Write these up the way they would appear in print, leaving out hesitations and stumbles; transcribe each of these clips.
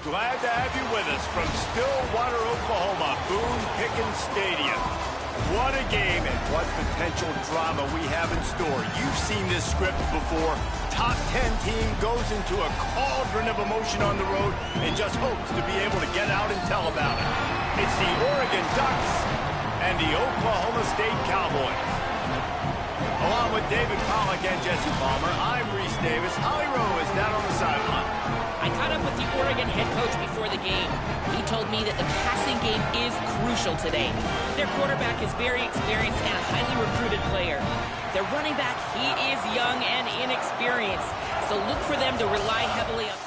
Glad to have you with us from Stillwater, Oklahoma, Boone Pickens Stadium. What a game and what potential drama we have in store. You've seen this script before. Top 10 team goes into a cauldron of emotion on the road and just hopes to be able to get out and tell about it. It's the Oregon Ducks and the Oklahoma State Cowboys. Along with David Pollack and Jesse Palmer, I'm Reese Davis. Holly Rowe is down on the sideline. I caught up with the Oregon head coach before the game. He told me that the passing game is crucial today. Their quarterback is very experienced and a highly recruited player. Their running back, he is young and inexperienced. So look for them to rely heavily on...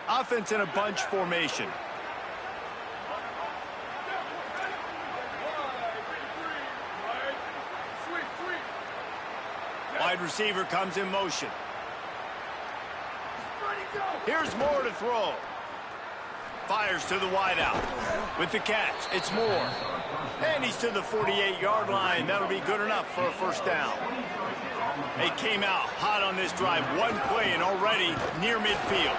Offense in a bunch formation. Wide receiver comes in motion. Here's Moore to throw. Fires to the wideout. With the catch, it's Moore. And he's to the 48-yard line. That'll be good enough for a first down. They came out hot on this drive. One play and already near midfield.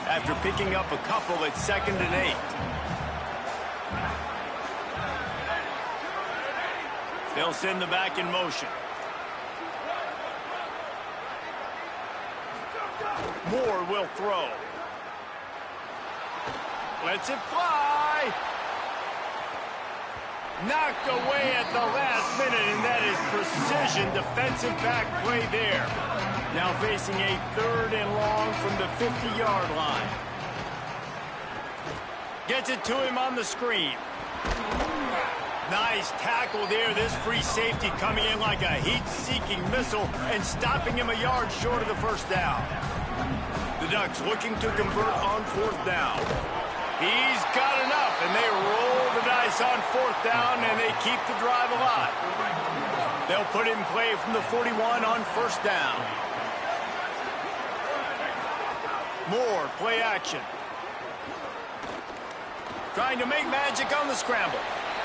After picking up a couple at 2nd and 8. They'll send the back in motion. Moore will throw. Lets it fly. Knocked away at the last minute, and that is precision defensive back play there. Now facing a 3rd and long from the 50-yard line. Gets it to him on the screen. Nice tackle there. This free safety coming in like a heat-seeking missile and stopping him a yard short of the first down. The Ducks looking to convert on 4th down. He's got enough, and they roll the dice on 4th down, and they keep the drive alive. They'll put in play from the 41 on 1st down. Moore, play action. Trying to make magic on the scramble.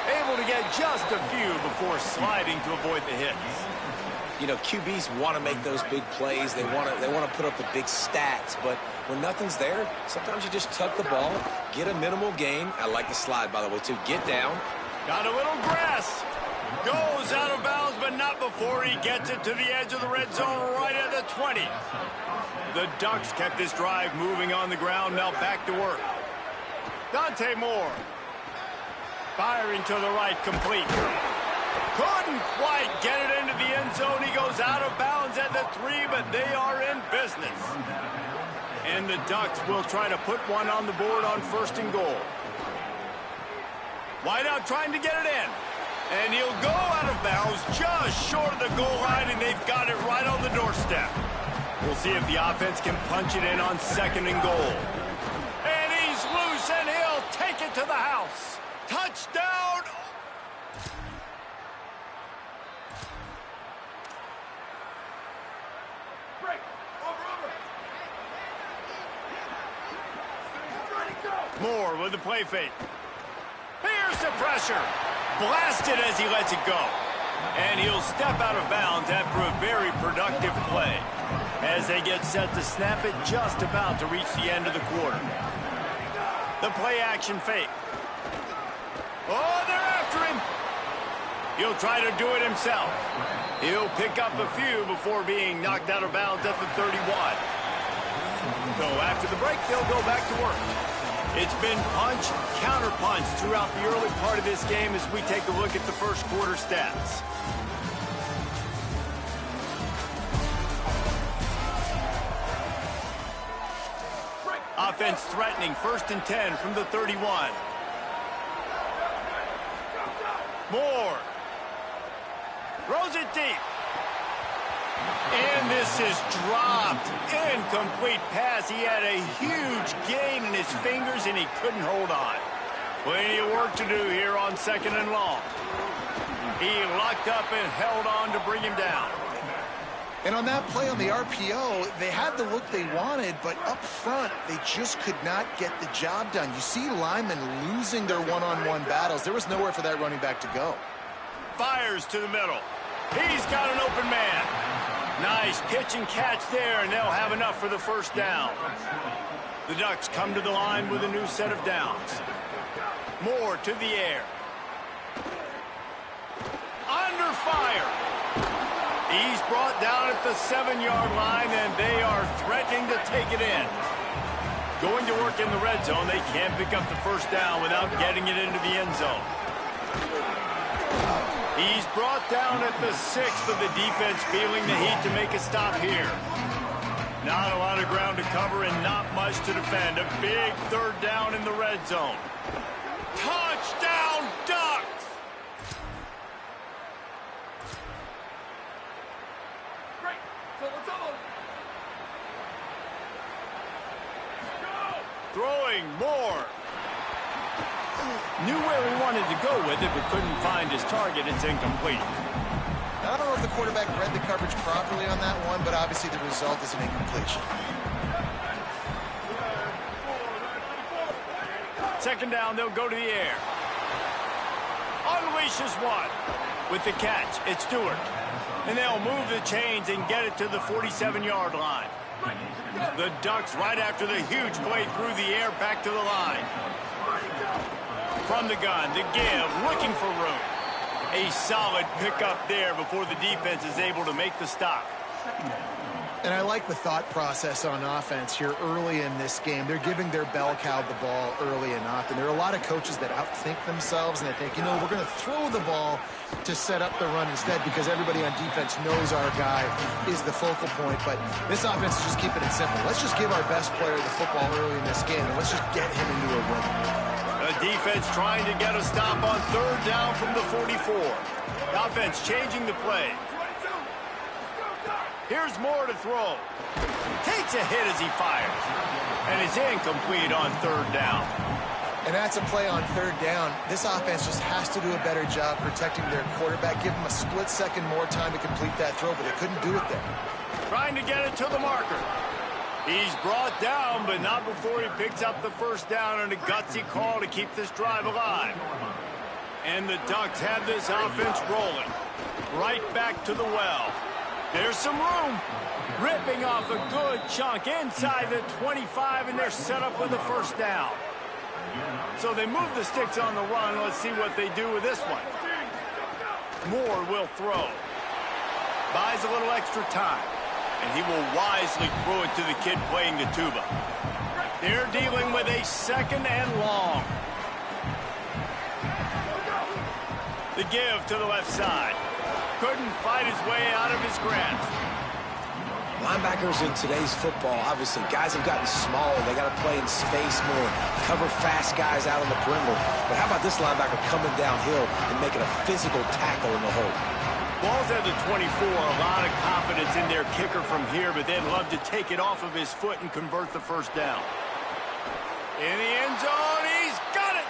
Able to get just a few before sliding to avoid the hits. You know, QBs want to make those big plays. They want to put up the big stats. But when nothing's there, sometimes you just tuck the ball, get a minimal gain. I like the slide, by the way, too. Get down. Got a little grass. Goes out of bounds, but not before he gets it to the edge of the red zone right at the 20. The Ducks kept this drive moving on the ground. Now back to work. Dante Moore. Firing to the right, complete. Couldn't quite get it into the end zone. He goes out of bounds at the 3, but they are in business. And the Ducks will try to put one on the board on 1st and goal. Wideout trying to get it in. And he'll go out of bounds just short of the goal line, and they've got it right on the doorstep. We'll see if the offense can punch it in on 2nd and goal. And he's loose, and he'll take it to the house. Touchdown! Break. Over. Moore with the play fake. Here's the pressure. Blasted as he lets it go. And he'll step out of bounds after a very productive play. As they get set to snap it, just about to reach the end of the quarter. The play action fake. Oh, they're after him. He'll try to do it himself. He'll pick up a few before being knocked out of bounds at the 31. So after the break, they'll go back to work. It's been punch, counter-punch throughout the early part of this game as we take a look at the first quarter stats. Offense threatening, 1st and 10 from the 31. Moore. Throws it deep. And this is dropped. Incomplete pass. He had a huge gain in his fingers, and he couldn't hold on. Plenty of work to do here on 2nd and long. He locked up and held on to bring him down. And on that play on the RPO, they had the look they wanted, but up front, they just could not get the job done. You see linemen losing their one-on-one battles. There was nowhere for that running back to go. Fires to the middle. He's got an open man. Nice pitch and catch there, and they'll have enough for the 1st down. The Ducks come to the line with a new set of downs. Moore to the air. Under fire. He's brought down at the 7-yard line, and they are threatening to take it in. Going to work in the red zone. They can't pick up the 1st down without getting it into the end zone. He's brought down at the 6, but the defense feeling the heat to make a stop here. Not a lot of ground to cover and not much to defend. A big 3rd down in the red zone. Touchdown, Ducks! Throwing Moore. Knew where he wanted to go with it, but couldn't find his target. It's incomplete. I don't know if the quarterback read the coverage properly on that one, but obviously the result is an incompletion. 2nd down, they'll go to the air. Unleashes one. With the catch, it's Stewart. And they'll move the chains and get it to the 47-yard line. The Ducks, right after the huge play through the air, back to the line. From the gun, the give, looking for room. A solid pickup there before the defense is able to make the stop. And I like the thought process on offense here early in this game. They're giving their bell cow the ball early and often. There are a lot of coaches that outthink themselves, and they think, you know, we're going to throw the ball to set up the run instead because everybody on defense knows our guy is the focal point. But this offense is just keeping it simple. Let's just give our best player the football early in this game, and let's just get him into a rhythm. The defense trying to get a stop on 3rd down from the 44. The offense changing the play. Here's Moore to throw. Takes a hit as he fires. And is incomplete on 3rd down. And that's a play on 3rd down. This offense just has to do a better job protecting their quarterback. Give him a split second more time to complete that throw, but they couldn't do it there. Trying to get it to the marker. He's brought down, but not before he picks up the 1st down and a gutsy call to keep this drive alive. And the Ducks have this offense rolling. Right back to the well. There's some room. Ripping off a good chunk inside the 25, and they're set up with the 1st down. So they move the sticks on the run. Let's see what they do with this one. Moore will throw. Buys a little extra time. And he will wisely throw it to the kid playing the tuba. They're dealing with a 2nd and long. The give to the left side. Couldn't fight his way out of his grasp. Linebackers in today's football, obviously, guys have gotten smaller. They got to play in space more, cover fast guys out on the perimeter. But how about this linebacker coming downhill and making a physical tackle in the hole? Ball's at the 24. A lot of confidence in their kicker from here, but they'd love to take it off of his foot and convert the 1st down. In the end zone, he's got it!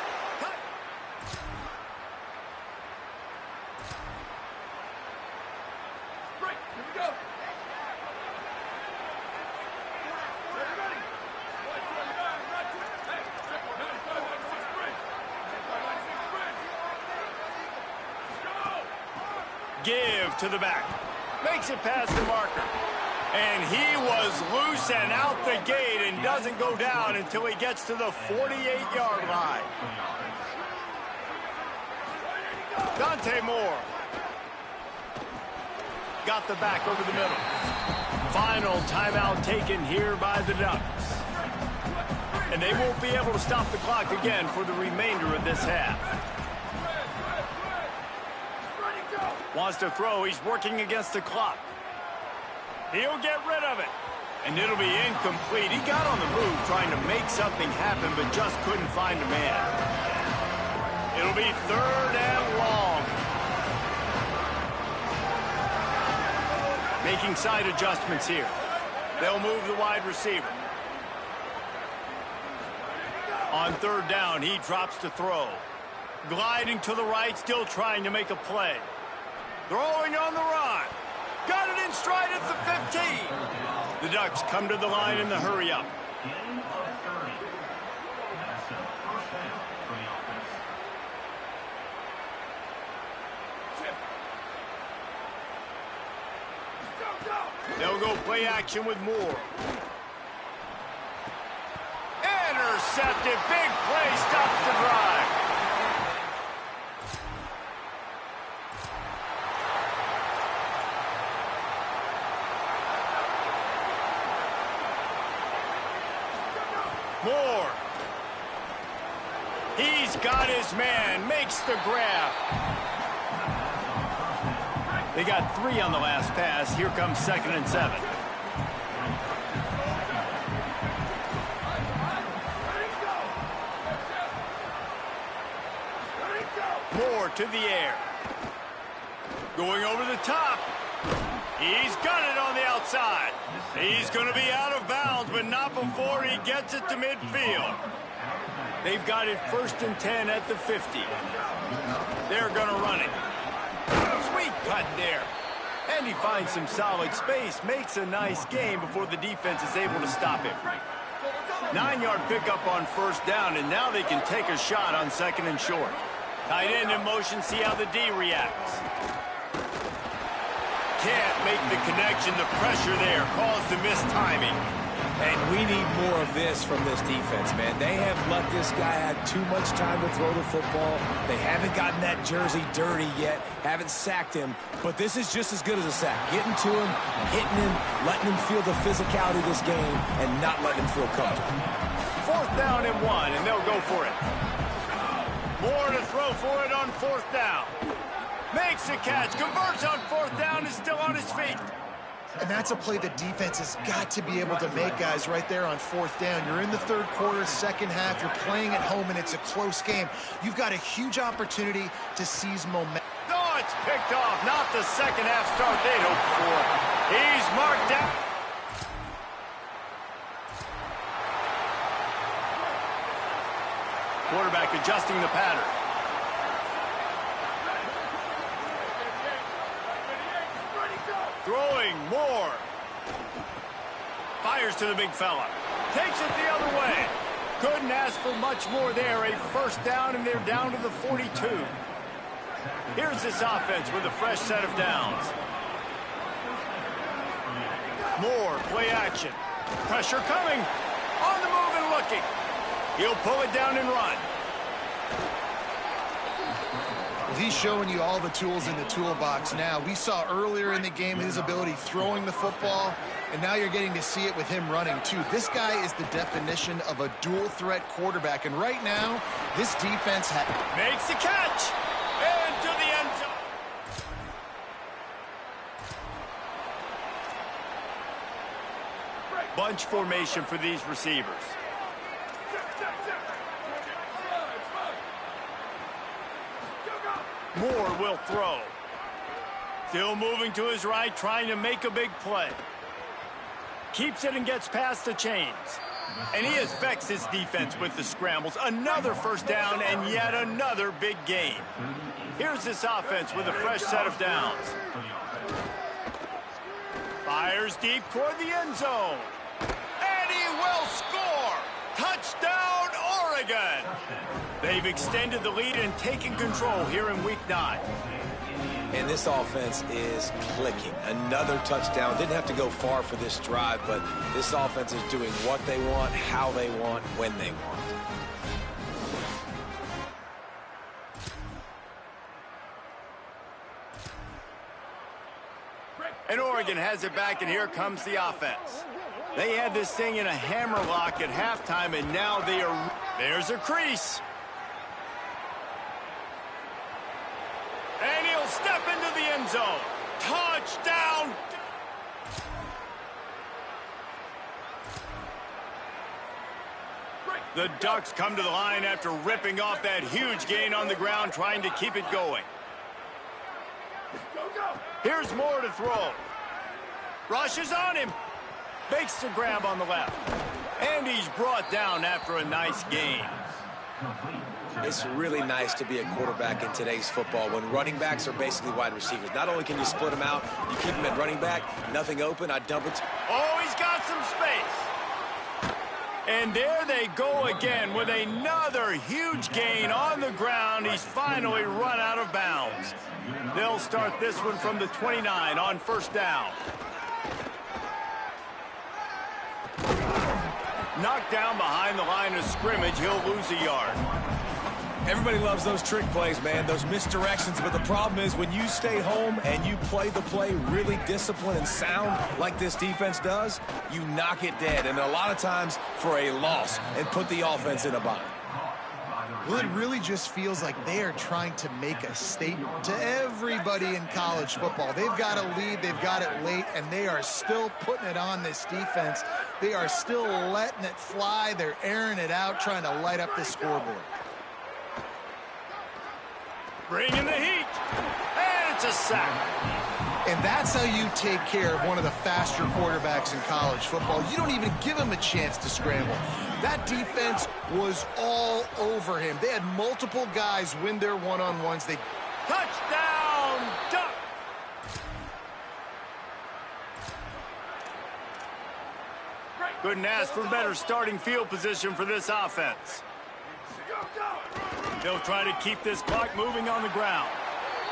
Break, here we go. Give to the back. Makes it past the marker. And he was loose and out the gate and doesn't go down until he gets to the 48-yard line. Dante Moore. Got the back over the middle. Final timeout taken here by the Ducks. And they won't be able to stop the clock again for the remainder of this half. Wants to throw. He's working against the clock. He'll get rid of it. And it'll be incomplete. He got on the move trying to make something happen, but just couldn't find a man. It'll be 3rd and long. Making side adjustments here. They'll move the wide receiver. On 3rd down, he drops to throw. Gliding to the right, still trying to make a play. Throwing on the run. Got it in stride at the 15. The Ducks come to the line in the hurry-up. They'll go play action with Moore. Intercepted. Big play. Stops the drive. Moore. He's got his man. Makes the grab. They got 3 on the last pass. Here comes 2nd and 7. Moore to the air. Going over the top. He's got it on the outside. He's going to be out of bounds, but not before he gets it to midfield. They've got it 1st and 10 at the 50. They're going to run it. Sweet cut there. And he finds some solid space, makes a nice game before the defense is able to stop him. 9-yard pickup on 1st down, and now they can take a shot on 2nd and short. Tight end in motion, see how the D reacts. Can't make the connection. The pressure there caused the mistiming. And we need more of this from this defense, man. They have let this guy have too much time to throw the football. They haven't gotten that jersey dirty yet, haven't sacked him, but this is just as good as a sack. Getting to him, hitting him, letting him feel the physicality of this game, and not letting him feel comfortable. 4th down and 1, and they'll go for it. Moore to throw for it on 4th down. Makes the catch, converts on 4th down, is still on his feet. And that's a play the defense has got to be able to make, guys, right there on 4th down. You're in the 3rd quarter, 2nd half. You're playing at home, and it's a close game. You've got a huge opportunity to seize momentum. No, it's picked off. Not the 2nd half start they'd hoped for. He's marked down. Quarterback adjusting the pattern. Throwing Moore. Fires to the big fella. Takes it the other way. Couldn't ask for much more there. A 1st down, and they're down to the 42. Here's this offense with a fresh set of downs. Moore, play action. Pressure coming. On the move and looking. He'll pull it down and run. He's showing you all the tools in the toolbox now. We saw earlier in the game his ability throwing the football, and now you're getting to see it with him running, too. This guy is the definition of a dual-threat quarterback, and right now, this defense makes the catch into the end zone. Bunch formation for these receivers. Moore will throw. Still moving to his right, trying to make a big play. Keeps it and gets past the chains. And he has vexed his defense with the scrambles. Another 1st down and yet another big gain. Here's this offense with a fresh set of downs. Fires deep toward the end zone. And he will score! Touchdown, Oregon! They've extended the lead and taken control here in Week 9. And this offense is clicking. Another touchdown. Didn't have to go far for this drive, but this offense is doing what they want, how they want, when they want. And Oregon has it back, and here comes the offense. They had this thing in a hammerlock at halftime, and now there's a crease. And he'll step into the end zone. Touchdown! The Ducks come to the line after ripping off that huge gain on the ground, trying to keep it going. Here's Moore to throw. Rushes on him. Makes the grab on the left. And he's brought down after a nice gain. It's really nice to be a quarterback in today's football when running backs are basically wide receivers. Not only can you split them out, you keep them at running back, nothing open, I dump it. Oh, he's got some space. And there they go again with another huge gain on the ground. He's finally run out of bounds. They'll start this one from the 29 on first down. Knocked down behind the line of scrimmage, he'll lose a yard. Everybody loves those trick plays, man, those misdirections, but the problem is when you stay home and you play the play really disciplined and sound like this defense does, you knock it dead, and a lot of times for a loss, and put the offense in a bind. Well, it really just feels like they are trying to make a statement to everybody in college football. They've got a lead, they've got it late, and they are still putting it on this defense. They are still letting it fly. They're airing it out, trying to light up the scoreboard. Bringing the heat, and it's a sack. And that's how you take care of one of the faster quarterbacks in college football. You don't even give him a chance to scramble. That defense was all over him. They had multiple guys win their one-on-ones. Touchdown, Duck! Couldn't ask for better starting field position for this offense. They'll try to keep this clock moving on the ground.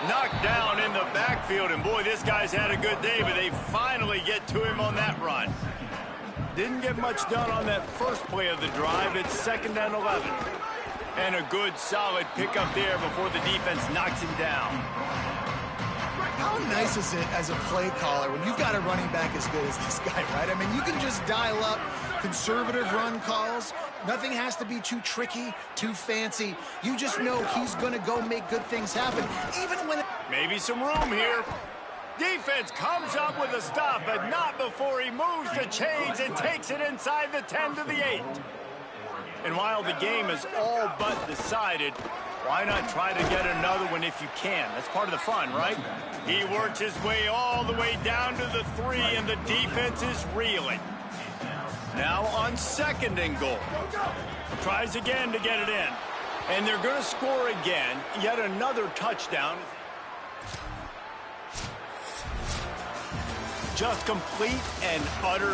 Knocked down in the backfield, and boy, this guy's had a good day, but they finally get to him on that run. Didn't get much done on that first play of the drive. It's 2nd and 11. And a good, solid pickup there before the defense knocks him down. How nice is it as a play caller when you've got a running back as good as this guy, right? I mean, you can just dial up conservative run calls. Nothing has to be too tricky, too fancy. You just know he's going to go make good things happen, even when... Maybe some room here. Defense comes up with a stop, but not before he moves the chains and takes it inside the 10 to the 8. And while the game is all but decided, why not try to get another one if you can? That's part of the fun, right? He works his way all the way down to the 3, and the defense is reeling. Now on 2nd and goal. Tries again to get it in. And they're going to score again. Yet another touchdown. Just complete and utter